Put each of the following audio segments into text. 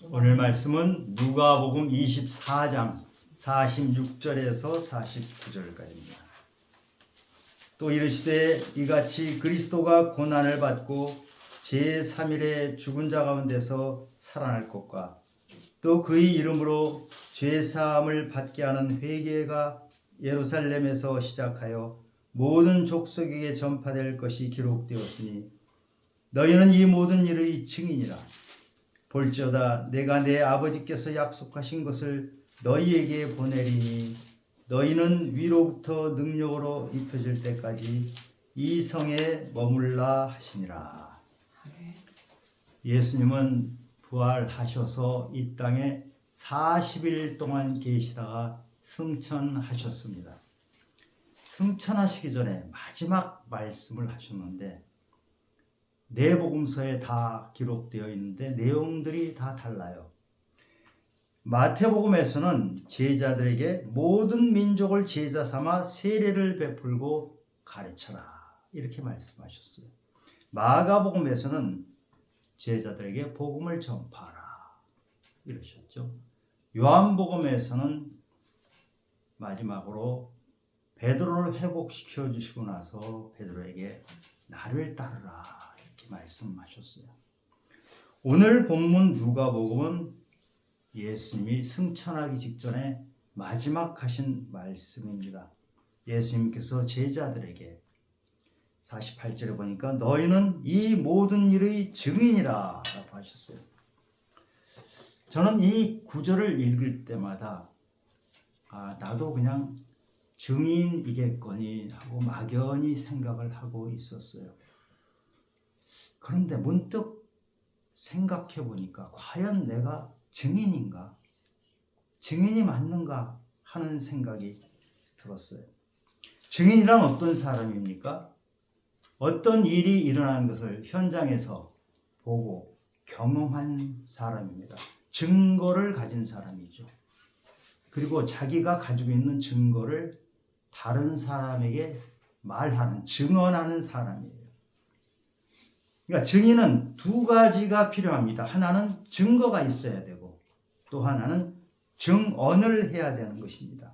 오늘 말씀은 누가복음 24장 46절에서 49절까지입니다. 또 이르시되 이같이 그리스도가 고난을 받고 제3일에 죽은 자 가운데서 살아날 것과 또 그의 이름으로 죄사함을 받게 하는 회개가 예루살렘에서 시작하여 모든 족속에게 전파될 것이 기록되었으니 너희는 이 모든 일의 증인이라. 볼지어다 내가 내 아버지께서 약속하신 것을 너희에게 보내리니 너희는 위로부터 능력으로 입혀질 때까지 이 성에 머물라 하시니라. 예수님은 부활하셔서 이 땅에 40일 동안 계시다가 승천하셨습니다. 승천하시기 전에 마지막 말씀을 하셨는데 네 복음서에 다 기록되어 있는데 내용들이 다 달라요. 마태복음에서는 제자들에게 모든 민족을 제자 삼아 세례를 베풀고 가르쳐라 이렇게 말씀하셨어요. 마가복음에서는 제자들에게 복음을 전파하라 이러셨죠. 요한복음에서는 마지막으로 베드로를 회복시켜 주시고 나서 베드로에게 나를 따르라 이렇게 말씀하셨어요. 오늘 본문 누가복음은 예수님이 승천하기 직전에 마지막 하신 말씀입니다. 예수님께서 제자들에게 48절에 보니까 너희는 이 모든 일의 증인이라 라고 하셨어요. 저는 이 구절을 읽을 때마다 나도 그냥 증인이겠거니 하고 막연히 생각을 하고 있었어요. 그런데 문득 생각해 보니까 과연 내가 증인인가? 증인이 맞는가? 하는 생각이 들었어요. 증인이란 어떤 사람입니까? 어떤 일이 일어나는 것을 현장에서 보고 경험한 사람입니다. 증거를 가진 사람이죠. 그리고 자기가 가지고 있는 증거를 다른 사람에게 말하는, 증언하는 사람이에요. 그러니까 증인은 두 가지가 필요합니다. 하나는 증거가 있어야 되고 또 하나는 증언을 해야 되는 것입니다.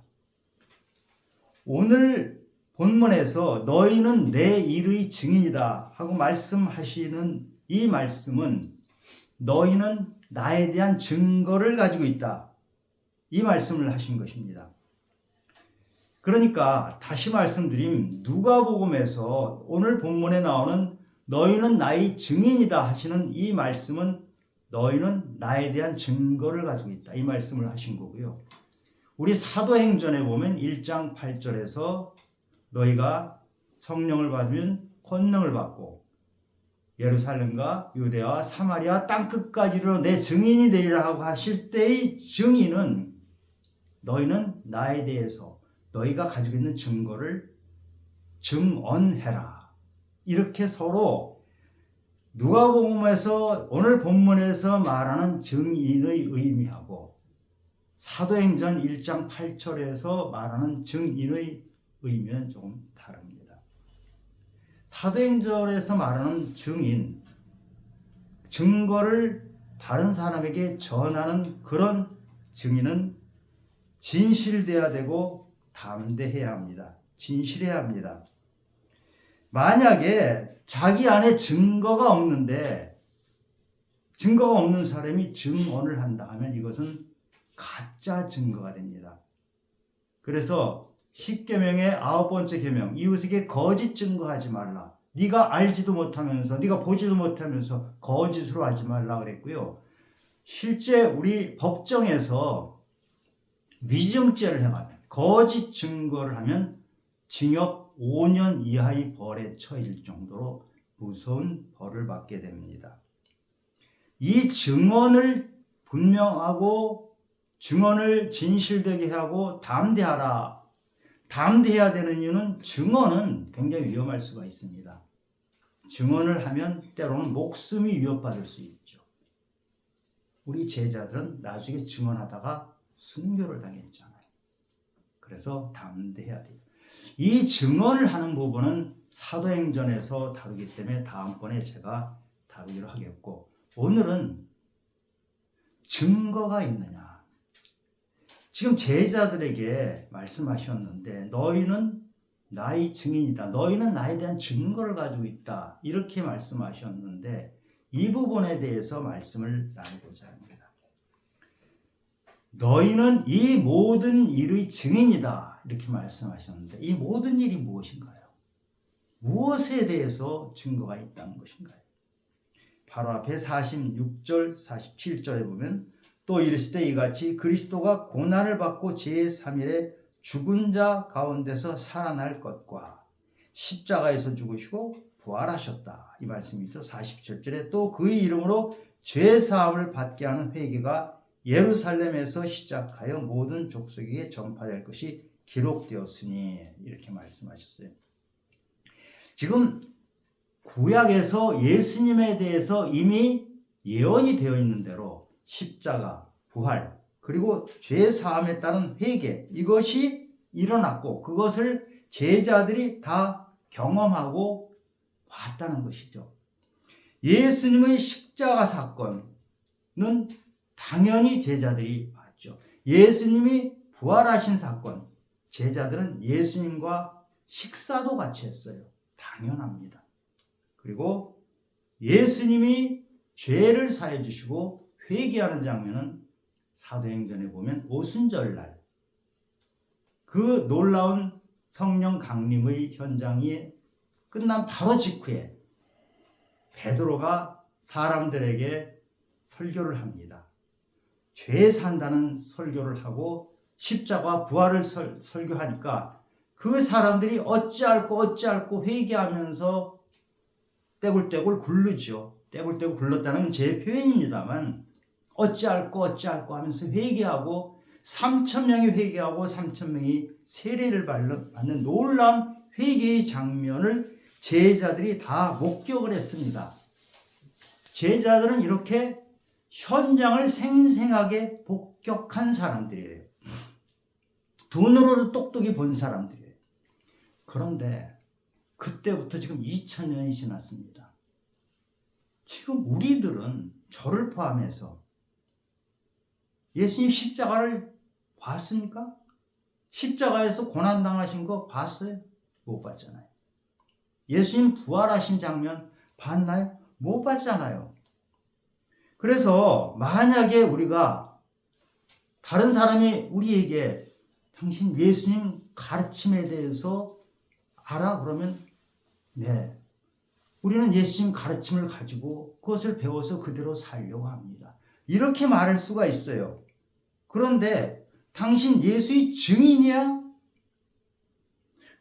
오늘 본문에서 너희는 내 일의 증인이다 하고 말씀하시는 이 말씀은 너희는 나에 대한 증거를 가지고 있다. 이 말씀을 하신 것입니다. 그러니까 다시 말씀드림 누가복음에서 오늘 본문에 나오는 너희는 나의 증인이다 하시는 이 말씀은 너희는 나에 대한 증거를 가지고 있다. 이 말씀을 하신 거고요. 우리 사도행전에 보면 1장 8절에서 너희가 성령을 받으면 권능을 받고 예루살렘과 유대와 사마리아 땅끝까지로 내 증인이 되리라 하고 하실 때의 증인은 너희는 나에 대해서 너희가 가지고 있는 증거를 증언해라. 이렇게 서로 누가복음에서 오늘 본문에서 말하는 증인의 의미하고 사도행전 1장 8절에서 말하는 증인의 의미는 조금 다릅니다. 사도행전에서 말하는 증인, 증거를 다른 사람에게 전하는 그런 증인은 진실되어야 되고 담대해야 합니다. 진실해야 합니다. 만약에 자기 안에 증거가 없는데 증거가 없는 사람이 증언을 한다 하면 이것은 가짜 증거가 됩니다. 그래서 10계명의 9번째 계명, 이웃에게 거짓 증거하지 말라. 네가 알지도 못하면서 네가 보지도 못하면서 거짓으로 하지 말라 그랬고요. 실제 우리 법정에서 위증죄를 행하면 거짓 증거를 하면 징역 5년 이하의 벌에 처해질 정도로 무서운 벌을 받게 됩니다. 이 증언을 분명하고 증언을 진실되게 하고 담대하라. 담대해야 되는 이유는 증언은 굉장히 위험할 수가 있습니다. 증언을 하면 때로는 목숨이 위협받을 수 있죠. 우리 제자들은 나중에 증언하다가 순교를 당했잖아요. 그래서 담대해야 돼요. 이 증언을 하는 부분은 사도행전에서 다루기 때문에 다음번에 제가 다루기로 하겠고 오늘은 증거가 있느냐. 지금 제자들에게 말씀하셨는데 너희는 나의 증인이다. 너희는 나에 대한 증거를 가지고 있다. 이렇게 말씀하셨는데 이 부분에 대해서 말씀을 나누고자 합니다. 너희는 이 모든 일의 증인이다. 이렇게 말씀하셨는데 이 모든 일이 무엇인가요? 무엇에 대해서 증거가 있다는 것인가요? 바로 앞에 46절, 47절에 보면 또 이르시되 이같이 그리스도가 고난을 받고 제3일에 죽은 자 가운데서 살아날 것과 십자가에서 죽으시고 부활하셨다. 이 말씀이죠. 47절에 또 그의 이름으로 죄사함을 받게 하는 회개가 예루살렘에서 시작하여 모든 족속에게 전파될 것이 기록되었으니 이렇게 말씀하셨어요. 지금 구약에서 예수님에 대해서 이미 예언이 되어 있는 대로 십자가, 부활, 그리고 죄사함에 따른 회개 이것이 일어났고 그것을 제자들이 다 경험하고 봤다는 것이죠. 예수님의 십자가 사건은 당연히 제자들이 봤죠. 예수님이 부활하신 사건, 제자들은 예수님과 식사도 같이 했어요. 당연합니다. 그리고 예수님이 죄를 사해 주시고 회개하는 장면은 사도행전에 보면 오순절날 그 놀라운 성령 강림의 현장이 끝난 바로 직후에 베드로가 사람들에게 설교를 합니다. 죄 산다는 설교를 하고 십자가 부활을 설교하니까 그 사람들이 어찌할꼬 회개하면서 떼굴떼굴 굴르죠. 떼굴떼굴 굴렀다는 제 표현입니다만 어찌할꼬 하면서 회개하고 3,000명이 회개하고 3,000명이 세례를 받는 놀라운 회개의 장면을 제자들이 다 목격을 했습니다. 제자들은 이렇게 현장을 생생하게 목격한 사람들이에요. 두 눈으로 똑똑히 본 사람들이에요. 그런데 그때부터 지금 2000년이 지났습니다. 지금 우리들은 저를 포함해서 예수님 십자가를 봤습니까? 십자가에서 고난당하신 거 봤어요? 못 봤잖아요. 예수님 부활하신 장면 봤나요? 못 봤잖아요. 그래서 만약에 우리가 다른 사람이 우리에게 당신 예수님 가르침에 대해서 알아? 그러면 네. 우리는 예수님 가르침을 가지고 그것을 배워서 그대로 살려고 합니다. 이렇게 말할 수가 있어요. 그런데 당신 예수의 증인이야?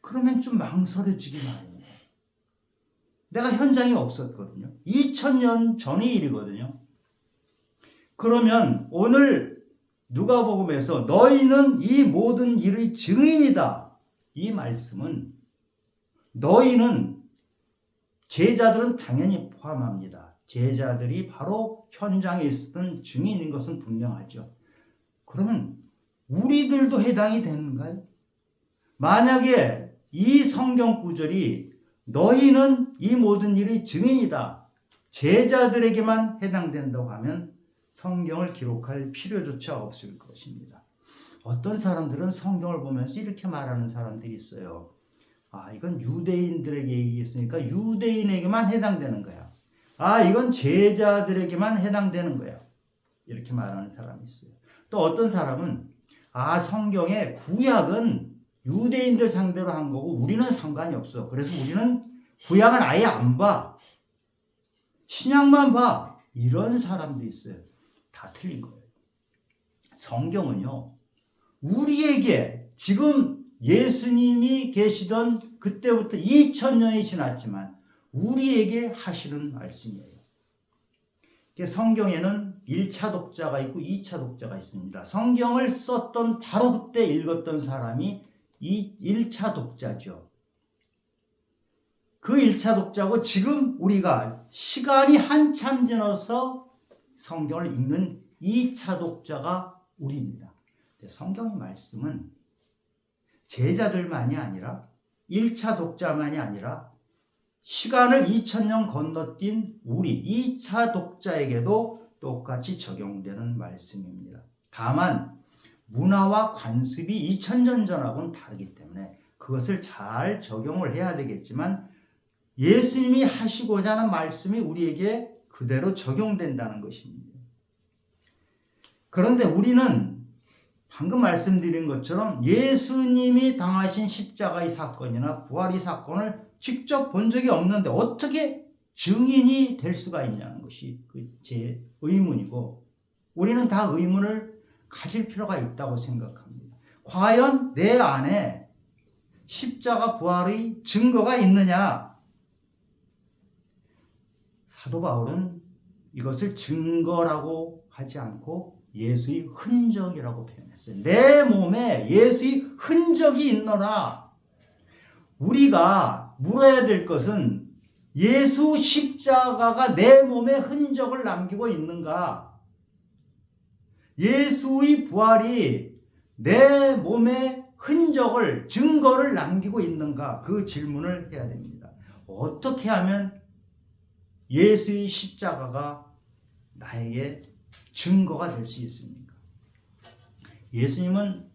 그러면 좀 망설여지기 마련이에요. 내가 현장에 없었거든요. 2000년 전의 일이거든요. 그러면 오늘 누가복음에서 너희는 이 모든 일의 증인이다. 이 말씀은 너희는 제자들은 당연히 포함합니다. 제자들이 바로 현장에 있었던 증인인 것은 분명하죠. 그러면 우리들도 해당이 되는가요? 만약에 이 성경 구절이 너희는 이 모든 일의 증인이다. 제자들에게만 해당된다고 하면 성경을 기록할 필요조차 없을 것입니다. 어떤 사람들은 성경을 보면서 이렇게 말하는 사람들이 있어요. 이건 유대인들에게 얘기했으니까 유대인에게만 해당되는 거야. 이건 제자들에게만 해당되는 거야. 이렇게 말하는 사람이 있어요. 또 어떤 사람은 성경의 구약은 유대인들 상대로 한 거고 우리는 상관이 없어. 그래서 우리는 구약은 아예 안 봐. 신약만 봐. 이런 사람도 있어요. 다 틀린 거예요. 성경은요. 우리에게 지금 예수님이 계시던 그때부터 2000년이 지났지만 우리에게 하시는 말씀이에요. 성경에는 1차 독자가 있고 2차 독자가 있습니다. 성경을 썼던 바로 그때 읽었던 사람이 1차 독자죠. 그 1차 독자고 지금 우리가 시간이 한참 지나서 성경을 읽는 2차 독자가 우리입니다. 성경의 말씀은 제자들만이 아니라 1차 독자만이 아니라 시간을 2000년 건너뛴 우리 2차 독자에게도 똑같이 적용되는 말씀입니다. 다만 문화와 관습이 2000년 전하고는 다르기 때문에 그것을 잘 적용을 해야 되겠지만 예수님이 하시고자 하는 말씀이 우리에게 그대로 적용된다는 것입니다. 그런데 우리는 방금 말씀드린 것처럼 예수님이 당하신 십자가의 사건이나 부활의 사건을 직접 본 적이 없는데 어떻게 증인이 될 수가 있냐는 것이 제 의문이고, 우리는 다 의문을 가질 필요가 있다고 생각합니다. 과연 내 안에 십자가 부활의 증거가 있느냐? 사도 바울은 이것을 증거라고 하지 않고 예수의 흔적이라고 표현했어요. 내 몸에 예수의 흔적이 있노라. 우리가 물어야 될 것은 예수 십자가가 내 몸에 흔적을 남기고 있는가? 예수의 부활이 내 몸에 흔적을, 증거를 남기고 있는가? 그 질문을 해야 됩니다. 어떻게 하면 예수의 십자가가 나에게 증거가 될 수 있습니까? 예수님은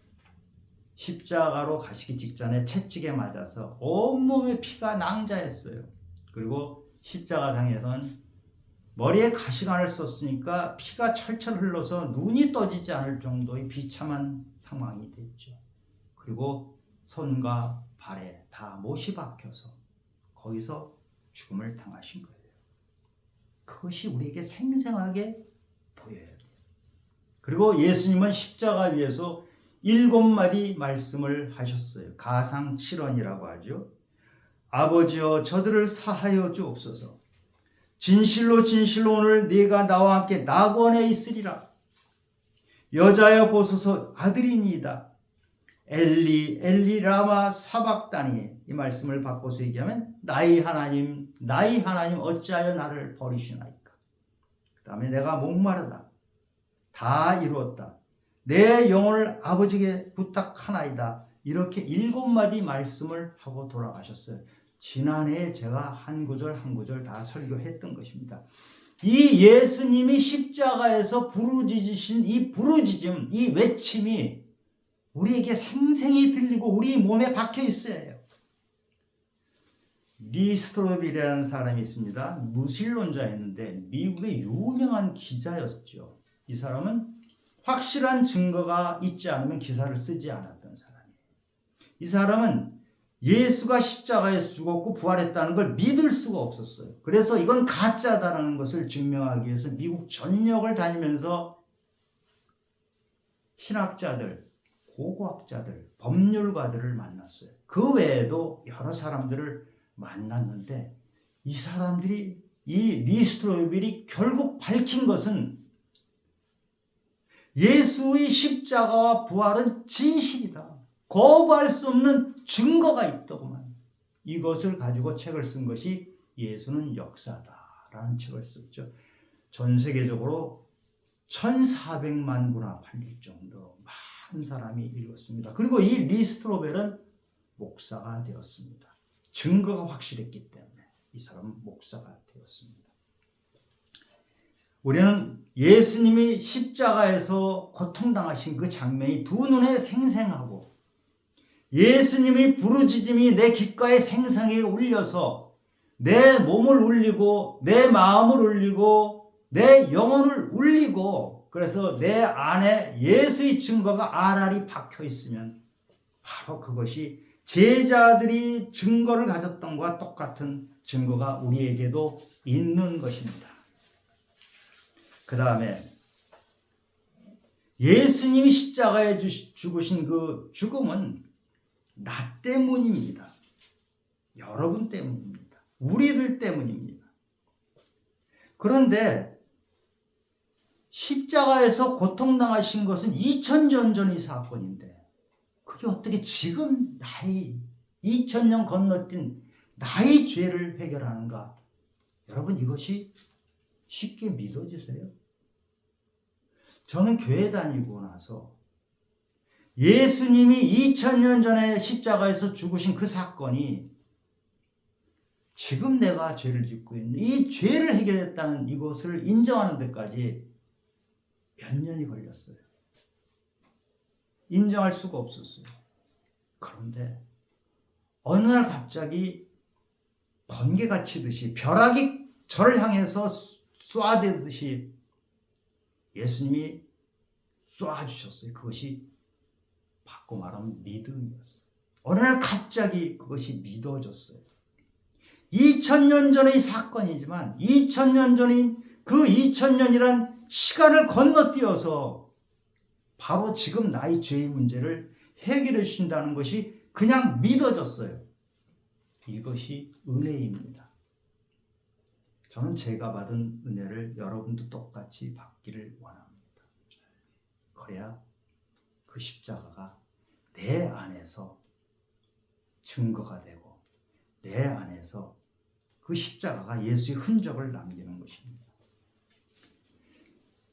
십자가로 가시기 직전에 채찍에 맞아서 온몸에 피가 낭자했어요. 그리고 십자가상에서는 머리에 가시관을 썼으니까 피가 철철 흘러서 눈이 떠지지 않을 정도의 비참한 상황이 됐죠. 그리고 손과 발에 다 못이 박혀서 거기서 죽음을 당하신 거예요. 그것이 우리에게 생생하게 보여야 돼요. 그리고 예수님은 십자가 위에서 7마디 말씀을 하셨어요. 가상 7원이라고 하죠. 아버지여 저들을 사하여 주옵소서. 진실로 진실로 오늘 네가 나와 함께 낙원에 있으리라. 여자여 보소서 아들이니이다. 엘리 엘리 라마 사박다니. 이 말씀을 바꿔서 얘기하면 나의 하나님 어찌하여 나를 버리시나이까. 그 다음에 내가 목마르다. 다 이루었다. 내 영혼을 아버지께 부탁하나이다. 이렇게 7마디 말씀을 하고 돌아가셨어요. 지난해에 제가 한 구절 한 구절 다 설교했던 것입니다. 이 예수님이 십자가에서 부르짖으신 이 부르짖음, 이 외침이 우리에게 생생히 들리고 우리 몸에 박혀 있어야 해요. 리 스트로빌이라는 사람이 있습니다. 무신론자였는데 미국의 유명한 기자였죠. 이 사람은 확실한 증거가 있지 않으면 기사를 쓰지 않았던 사람이에요. 이 사람은 예수가 십자가에서 죽었고 부활했다는 걸 믿을 수가 없었어요. 그래서 이건 가짜다라는 것을 증명하기 위해서 미국 전역을 다니면서 신학자들, 고고학자들, 법률가들을 만났어요. 그 외에도 여러 사람들을 만났는데 이 사람들이, 이 리스트로빌이 결국 밝힌 것은 예수의 십자가와 부활은 진실이다. 거부할 수 없는 증거가 있더구만. 이것을 가지고 책을 쓴 것이 예수는 역사다라는 책을 썼죠. 전 세계적으로 1400만 부나 팔릴 정도로 많은 사람이 읽었습니다. 그리고 이 리스트로벨은 목사가 되었습니다. 증거가 확실했기 때문에 이 사람은 목사가 되었습니다. 우리는 예수님이 십자가에서 고통당하신 그 장면이 두 눈에 생생하고 예수님의 부르짖음이 내 귓가에 생생하게 울려서 내 몸을 울리고 내 마음을 울리고 내 영혼을 울리고, 그래서 내 안에 예수의 증거가 알알이 박혀 있으면 바로 그것이 제자들이 증거를 가졌던 것과 똑같은 증거가 우리에게도 있는 것입니다. 그 다음에 예수님이 십자가에 죽으신 그 죽음은 나 때문입니다. 여러분 때문입니다. 우리들 때문입니다. 그런데 십자가에서 고통당하신 것은 2000년 전의 사건인데 그게 어떻게 지금 나의 2000년 건너뛴 나의 죄를 해결하는가? 여러분, 이것이 쉽게 믿어지세요? 저는 교회 다니고 나서 예수님이 2000년 전에 십자가에서 죽으신 그 사건이 지금 내가 죄를 짓고 있는 이 죄를 해결했다는 이것을 인정하는 데까지 몇 년이 걸렸어요. 인정할 수가 없었어요. 그런데 어느 날 갑자기 번개가 치듯이 벼락이 저를 향해서 쏴대듯이 예수님이 쏴주셨어요. 그것이 바꿔 말하면 믿음이었어요. 어느 날 갑자기 그것이 믿어졌어요. 2000년 전의 사건이지만 2000년 전인 그 2000년이란 시간을 건너뛰어서 바로 지금 나의 죄의 문제를 해결해 주신다는 것이 그냥 믿어졌어요. 이것이 은혜입니다. 저는 제가 받은 은혜를 여러분도 똑같이 받기를 원합니다. 그래야 그 십자가가 내 안에서 증거가 되고 내 안에서 그 십자가가 예수의 흔적을 남기는 것입니다.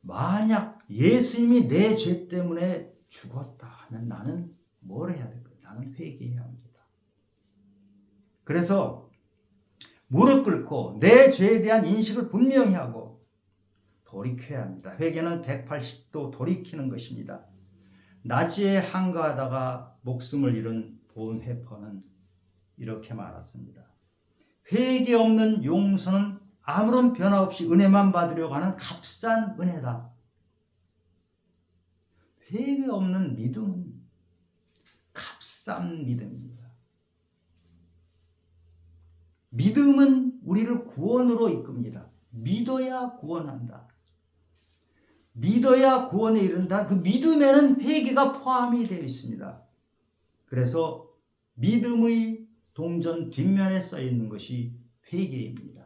만약 예수님이 내 죄 때문에 죽었다 하면 나는 뭘 해야 될까요? 나는 회개해야 합니다. 그래서 무릎 꿇고 내 죄에 대한 인식을 분명히 하고 돌이켜야 합니다. 회개는 180도 돌이키는 것입니다. 나지에 항거하다가 목숨을 잃은 본 회퍼는 이렇게 말했습니다. 회개 없는 용서는 아무런 변화 없이 은혜만 받으려고 하는 값싼 은혜다. 회개 없는 믿음은 값싼 믿음입니다. 믿음은 우리를 구원으로 이끕니다. 믿어야 구원한다. 믿어야 구원에 이른다. 그 믿음에는 회개가 포함이 되어 있습니다. 그래서 믿음의 동전 뒷면에 써 있는 것이 회개입니다.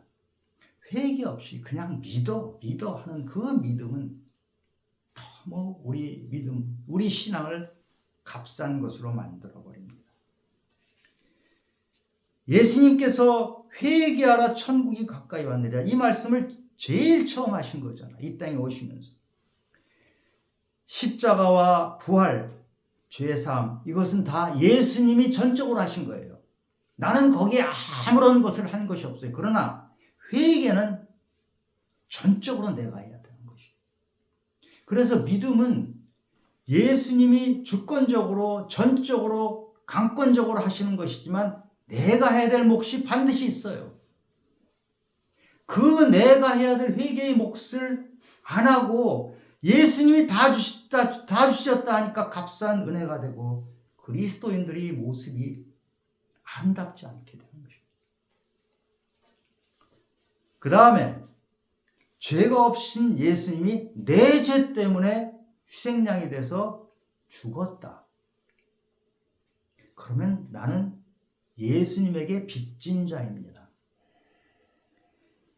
회개 없이 그냥 믿어 하는 그 믿음은 너무 우리 믿음, 우리 신앙을 값싼 것으로 만들어 버립니다. 예수님께서 회개하라 천국이 가까이 왔느니라 이 말씀을 제일 처음 하신 거잖아. 이 땅에 오시면서. 십자가와 부활, 죄사함 이것은 다 예수님이 전적으로 하신 거예요. 나는 거기에 아무런 것을 한 것이 없어요. 그러나 회개는 전적으로 내가 해야 되는 것이에요. 그래서 믿음은 예수님이 주권적으로 전적으로 강권적으로 하시는 것이지만 내가 해야 될 몫이 반드시 있어요. 그 내가 해야 될 회개의 몫을 안 하고 예수님이 다 주셨다 하니까 값싼 은혜가 되고 그리스도인들의 모습이 아름답지 않게 되는 것입니다. 그 다음에 죄가 없으신 예수님이 내 죄 때문에 희생양이 돼서 죽었다. 그러면 나는 예수님에게 빚진 자입니다.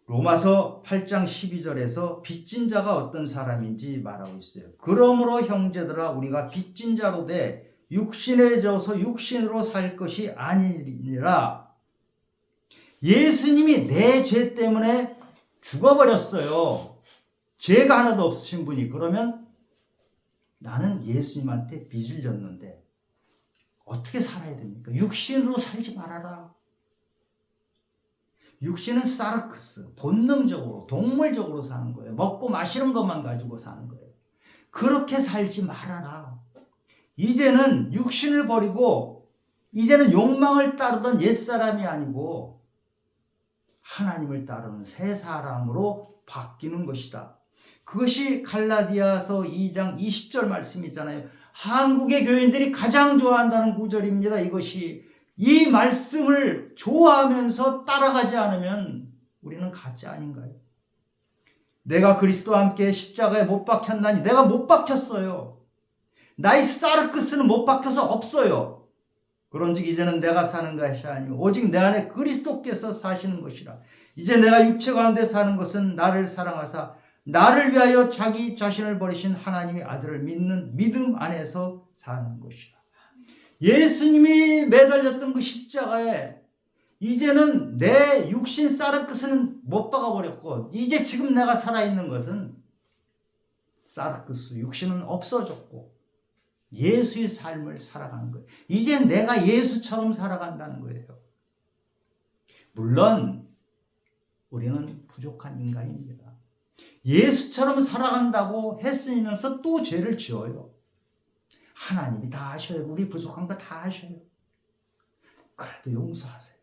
로마서 8장 12절에서 빚진 자가 어떤 사람인지 말하고 있어요. 그러므로 형제들아 우리가 빚진 자로 돼 육신에 져서 육신으로 살 것이 아니니라. 예수님이 내 죄 때문에 죽어버렸어요. 죄가 하나도 없으신 분이. 그러면 나는 예수님한테 빚을 졌는데 어떻게 살아야 됩니까? 육신으로 살지 말아라. 육신은 사르크스, 본능적으로, 동물적으로 사는 거예요. 먹고 마시는 것만 가지고 사는 거예요. 그렇게 살지 말아라. 이제는 육신을 버리고 이제는 욕망을 따르던 옛사람이 아니고 하나님을 따르는 새 사람으로 바뀌는 것이다. 그것이 갈라디아서 2장 20절 말씀이잖아요. 한국의 교인들이 가장 좋아한다는 구절입니다. 이것이 이 말씀을 좋아하면서 따라가지 않으면 우리는 가짜 아닌가요? 내가 그리스도와 함께 십자가에 못 박혔나니 내가 못 박혔어요. 나의 사르크스는 못 박혀서 없어요. 그런즉 이제는 내가 사는 것이 아니요 오직 내 안에 그리스도께서 사시는 것이라. 이제 내가 육체 가운데 사는 것은 나를 사랑하사 나를 위하여 자기 자신을 버리신 하나님의 아들을 믿는 믿음 안에서 사는 것이라. 예수님이 매달렸던 그 십자가에 이제는 내 육신 사르크스는 못 박아버렸고 이제 지금 내가 살아있는 것은 사르크스 육신은 없어졌고 예수의 삶을 살아가는 거예요. 이제 내가 예수처럼 살아간다는 거예요. 물론 우리는 부족한 인간입니다. 예수처럼 살아간다고 했으면서 또 죄를 지어요. 하나님이 다 아셔요. 우리 부족한 거 다 아셔요. 그래도 용서하세요.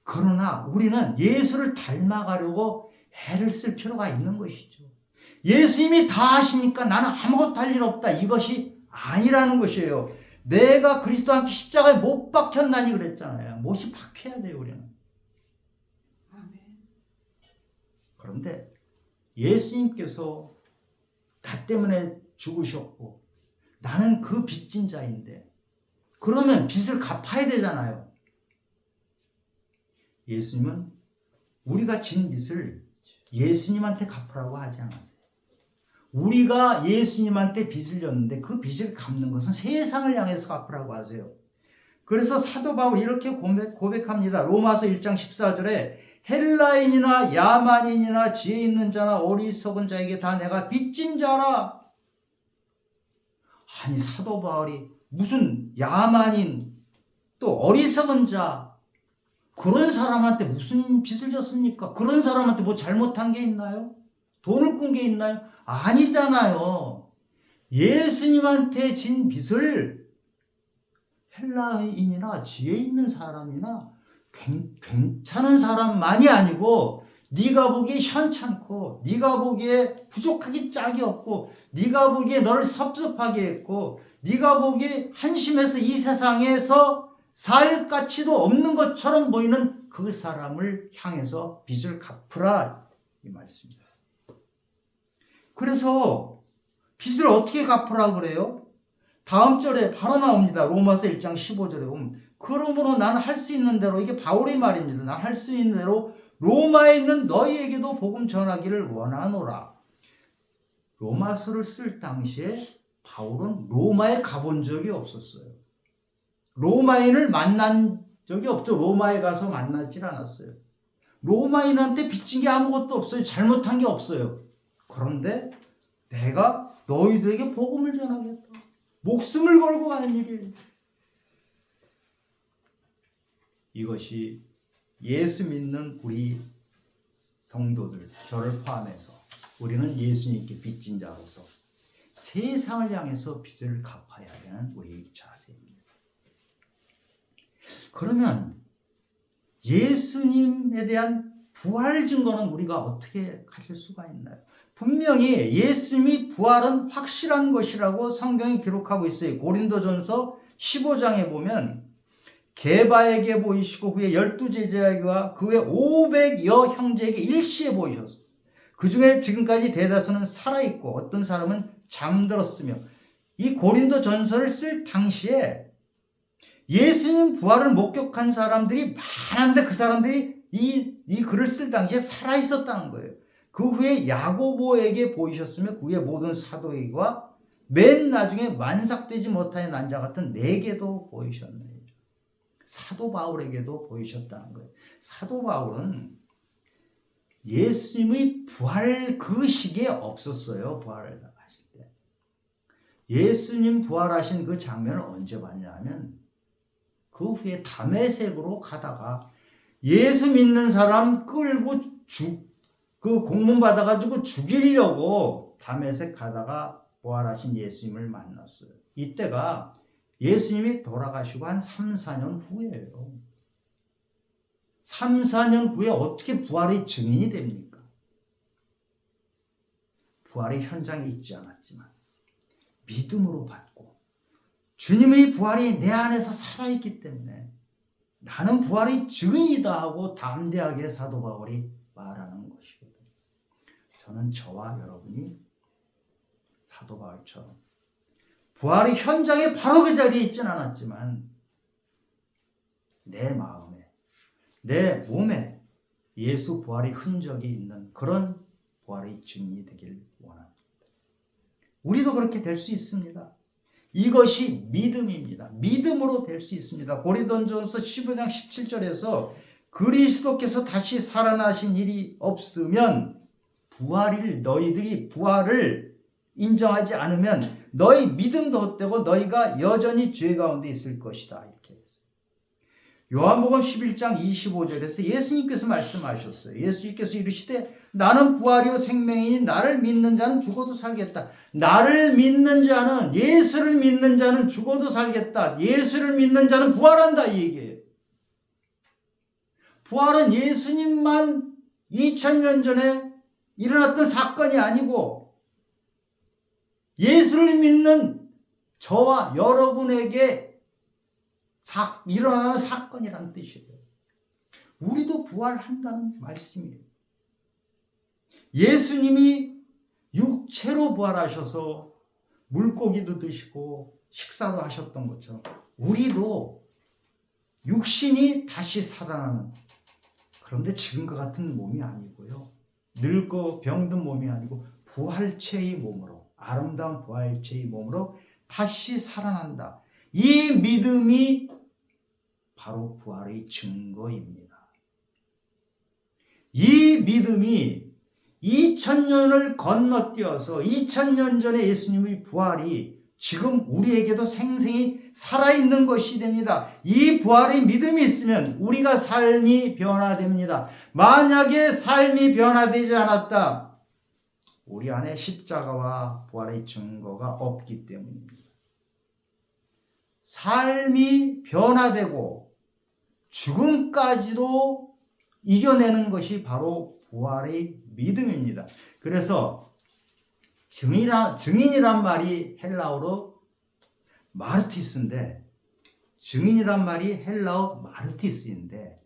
그러나 우리는 예수를 닮아가려고 애를 쓸 필요가 있는 것이죠. 예수님이 다 하시니까 나는 아무것도 할 일 없다. 이것이 아니라는 것이에요. 내가 그리스도와 함께 십자가에 못 박혔나니 그랬잖아요. 못이 박혀야 돼요, 우리는. 그런데 예수님께서 나 때문에 죽으셨고 나는 그 빚진 자인데 그러면 빚을 갚아야 되잖아요. 예수님은 우리가 진 빚을 예수님한테 갚으라고 하지 않았어요. 우리가 예수님한테 빚을 졌는데 그 빚을 갚는 것은 세상을 향해서 갚으라고 하세요. 그래서 사도 바울이 이렇게 고백합니다. 로마서 1장 14절에 헬라인이나 야만인이나 지혜 있는 자나 어리석은 자에게 다 내가 빚진 자라. 아니 사도 바울이 무슨 야만인 또 어리석은 자 그런 사람한테 무슨 빚을 졌습니까? 그런 사람한테 뭐 잘못한 게 있나요? 돈을 꾼 게 있나요? 아니잖아요. 예수님한테 진 빚을 헬라인이나 지혜 있는 사람이나 괜찮은 사람만이 아니고 네가 보기에 현찮고 네가 보기에 부족하기 짝이 없고 네가 보기에 너를 섭섭하게 했고 네가 보기에 한심해서 이 세상에서 살 가치도 없는 것처럼 보이는 그 사람을 향해서 빚을 갚으라 이 말씀입니다. 그래서 빚을 어떻게 갚으라 그래요? 다음 절에 바로 나옵니다. 로마서 1장 15절에 보면 그러므로 나는 할 수 있는 대로 이게 바울의 말입니다. 난 할 수 있는 대로 로마에 있는 너희에게도 복음 전하기를 원하노라. 로마서를 쓸 당시에 바울은 로마에 가본 적이 없었어요. 로마인을 만난 적이 없죠. 로마에 가서 만나질 않았어요. 로마인한테 빚진 게 아무것도 없어요. 잘못한 게 없어요. 그런데 내가 너희들에게 복음을 전하겠다. 목숨을 걸고 하는 일이에요. 이것이 예수 믿는 우리 성도들, 저를 포함해서 우리는 예수님께 빚진 자로서 세상을 향해서 빚을 갚아야 하는 우리 자세입니다. 그러면 예수님에 대한 부활 증거는 우리가 어떻게 가질 수가 있나요? 분명히 예수님이 부활은 확실한 것이라고 성경이 기록하고 있어요. 고린도전서 15장에 보면 게바에게 보이시고 그의 12제자에게와 그 외 500여 형제에게 일시에 보이셨어요. 그 중에 지금까지 대다수는 살아있고 어떤 사람은 잠들었으며 이 고린도전서를 쓸 당시에 예수님 부활을 목격한 사람들이 많은데 그 사람들이 이 글을 쓸 당시에 살아있었다는 거예요. 그 후에 야고보에게 보이셨으며 그 후에 모든 사도에게와 맨 나중에 만삭되지 못하여 난 자 같은 내게도 보이셨네요. 사도 바울에게도 보이셨다는 거예요. 사도 바울은 예수님의 부활 그 시기에 없었어요. 부활을 하실 때. 예수님 부활하신 그 장면을 언제 봤냐면 그 후에 다메섹으로 가다가 예수 믿는 사람 끌고 그 공문 받아가지고 죽이려고 다메섹 가다가 부활하신 예수님을 만났어요. 이때가 예수님이 돌아가시고 한 3, 4년 후예요. 3, 4년 후에 어떻게 부활의 증인이 됩니까? 부활의 현장에 있지 않았지만 믿음으로 받고 주님의 부활이 내 안에서 살아있기 때문에 나는 부활의 증인이다 하고 담대하게 사도 바울이 말하는 것이거든요. 저는 저와 여러분이 사도 바울처럼 부활의 현장에 바로 그 자리에 있지는 않았지만 내 마음에 내 몸에 예수 부활의 흔적이 있는 그런 부활의 증인이 되길 원합니다. 우리도 그렇게 될 수 있습니다. 이것이 믿음입니다. 믿음으로 될 수 있습니다. 고린도전서 15장 17절에서 그리스도께서 다시 살아나신 일이 없으면 너희들이 부활을 인정하지 않으면 너희 믿음도 헛되고 너희가 여전히 죄 가운데 있을 것이다. 이렇게 했어요. 요한복음 11장 25절에서 예수님께서 말씀하셨어요. 예수님께서 이르시되 나는 부활이요 생명이니 나를 믿는 자는 죽어도 살겠다. 나를 믿는 자는, 예수를 믿는 자는 죽어도 살겠다. 예수를 믿는 자는 부활한다 이 얘기예요. 부활은 예수님만 2000년 전에 일어났던 사건이 아니고 예수를 믿는 저와 여러분에게 일어나는 사건이라는 뜻이에요. 우리도 부활한다는 말씀이에요. 예수님이 육체로 부활하셔서 물고기도 드시고 식사도 하셨던 것처럼 우리도 육신이 다시 살아나는, 그런데 지금과 같은 몸이 아니고요. 늙고 병든 몸이 아니고 부활체의 몸으로, 아름다운 부활체의 몸으로 다시 살아난다. 이 믿음이 바로 부활의 증거입니다. 이 믿음이 2000년을 건너뛰어서 2000년 전에 예수님의 부활이 지금 우리에게도 생생히 살아있는 것이 됩니다. 이 부활의 믿음이 있으면 우리가 삶이 변화됩니다. 만약에 삶이 변화되지 않았다, 우리 안에 십자가와 부활의 증거가 없기 때문입니다. 삶이 변화되고 죽음까지도 이겨내는 것이 바로 부활의 믿음입니다. 그래서 증인이란 말이 헬라어로 마르티스인데, 증인이란 말이 헬라어 마르티스인데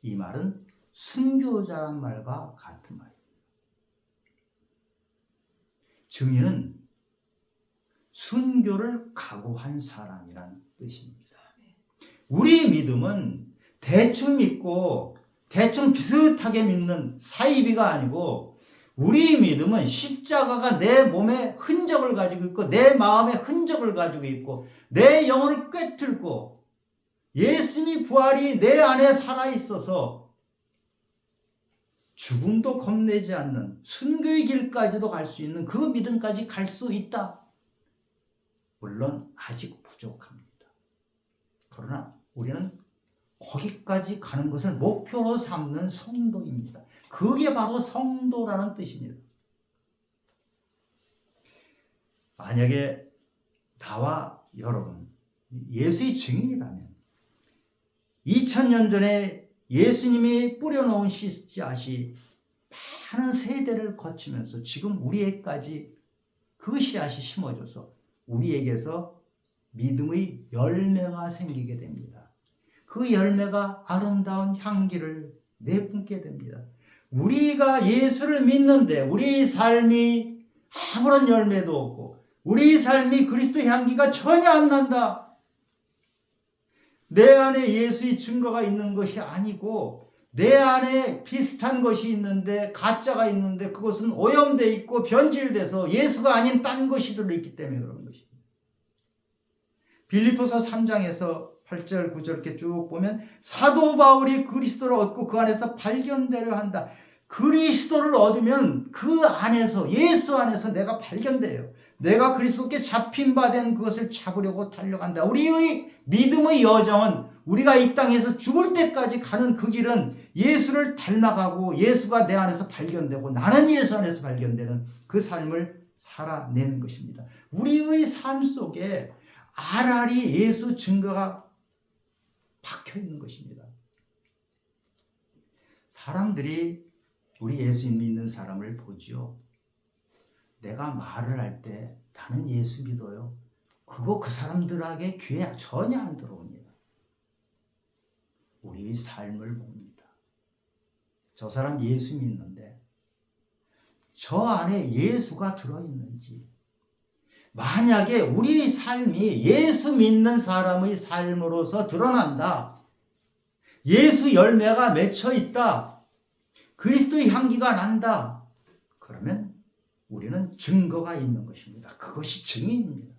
이 말은 순교자란 말과 같은 말이에요. 증인은 순교를 각오한 사람이란 뜻입니다. 우리 믿음은 대충 믿고 대충 비슷하게 믿는 사이비가 아니고, 우리 믿음은 십자가가 내 몸에 흔적을 가지고 있고 내 마음에 흔적을 가지고 있고 내 영혼을 꿰뚫고 예수님이 부활이 내 안에 살아있어서 죽음도 겁내지 않는 순교의 길까지도 갈 수 있는 그 믿음까지 갈 수 있다. 물론 아직 부족합니다. 그러나 우리는 거기까지 가는 것을 목표로 삼는 성도입니다. 그게 바로 성도라는 뜻입니다. 만약에 나와 여러분 예수의 증인이라면 2000년 전에 예수님이 뿌려놓은 씨앗이 많은 세대를 거치면서 지금 우리에게까지 그 씨앗이 심어져서 우리에게서 믿음의 열매가 생기게 됩니다. 그 열매가 아름다운 향기를 내뿜게 됩니다. 우리가 예수를 믿는데 우리 삶이 아무런 열매도 없고 우리 삶이 그리스도 향기가 전혀 안 난다. 내 안에 예수의 증거가 있는 것이 아니고 내 안에 비슷한 것이 있는데, 가짜가 있는데 그것은 오염되어 있고 변질돼서 예수가 아닌 딴 것이 들어있기 때문에 그런 것입니다. 빌립보서 3장에서 8절 9절 이렇게 쭉 보면 사도 바울이 그리스도를 얻고 그 안에서 발견되려 한다. 그리스도를 얻으면 그 안에서, 예수 안에서 내가 발견돼요. 내가 그리스도께 잡힌 바 된 그것을 잡으려고 달려간다. 우리의 믿음의 여정은 우리가 이 땅에서 죽을 때까지 가는 그 길은 예수를 닮아가고 예수가 내 안에서 발견되고 나는 예수 안에서 발견되는 그 삶을 살아내는 것입니다. 우리의 삶 속에 알알이 예수 증거가 박혀 있는 것입니다. 사람들이 우리 예수 믿는 사람을 보지요. 내가 말을 할 때 나는 예수 믿어요. 그거 그 사람들에게 귀에 전혀 안 들어옵니다. 우리의 삶을 봅니다. 저 사람 예수 믿는데 저 안에 예수가 들어있는지, 만약에 우리의 삶이 예수 믿는 사람의 삶으로서 드러난다, 예수 열매가 맺혀 있다, 그리스도의 향기가 난다, 그러면 우리는 증거가 있는 것입니다. 그것이 증인입니다.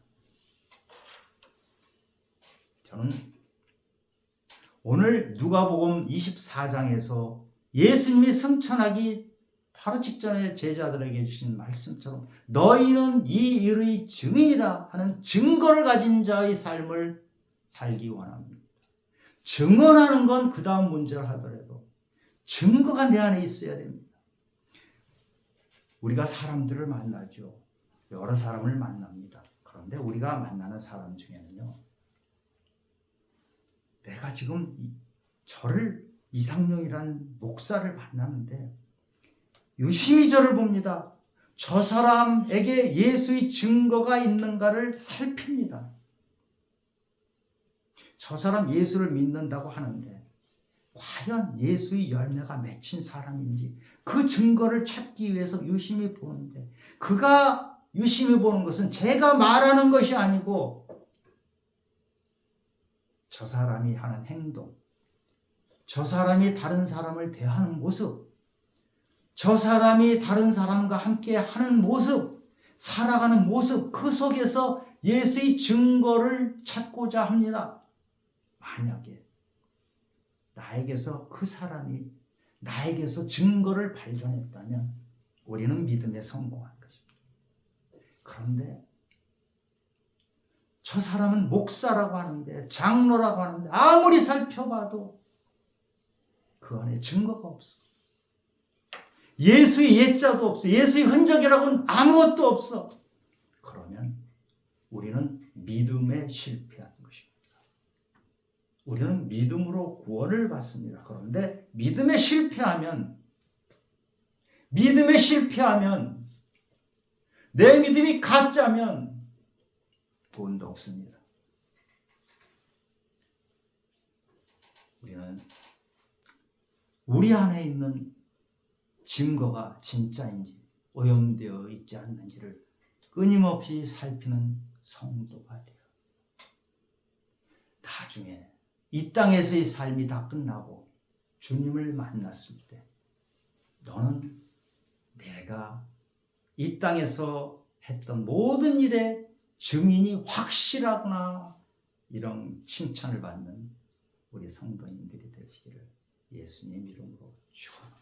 저는 오늘 누가복음 24장에서 예수님이 승천하기 바로 직전에 제자들에게 주신 말씀처럼 너희는 이 일의 증인이다 하는 증거를 가진 자의 삶을 살기 원합니다. 증언하는 건 그 다음 문제를 하더라도 증거가 내 안에 있어야 됩니다. 우리가 사람들을 만나죠. 여러 사람을 만납니다. 그런데 우리가 만나는 사람 중에는요, 내가 지금 저를 이상용이라는 목사를 만나는데 유심히 저를 봅니다. 저 사람에게 예수의 증거가 있는가를 살핍니다. 저 사람 예수를 믿는다고 하는데 과연 예수의 열매가 맺힌 사람인지 그 증거를 찾기 위해서 유심히 보는데, 그가 유심히 보는 것은 제가 말하는 것이 아니고 저 사람이 하는 행동, 저 사람이 다른 사람을 대하는 모습, 저 사람이 다른 사람과 함께 하는 모습, 살아가는 모습, 그 속에서 예수의 증거를 찾고자 합니다. 만약에 나에게서 그 사람이 나에게서 증거를 발견했다면 우리는 믿음에 성공한 것입니다. 그런데 저 사람은 목사라고 하는데, 장로라고 하는데 아무리 살펴봐도 그 안에 증거가 없어. 예수의 예자도 없어. 예수의 흔적이라고는 아무것도 없어. 그러면 우리는 믿음에 실패한 것입니다. 우리는 믿음으로 구원을 받습니다. 그런데 믿음에 실패하면 내 믿음이 가짜면 구원도 없습니다. 우리는 우리 안에 있는 증거가 진짜인지 오염되어 있지 않는지를 끊임없이 살피는 성도가 돼요. 나중에 이 땅에서의 삶이 다 끝나고 주님을 만났을 때 너는 내가 이 땅에서 했던 모든 일의 증인이 확실하구나, 이런 칭찬을 받는 우리 성도님들이 되시기를 예수님 이름으로 축원합니다.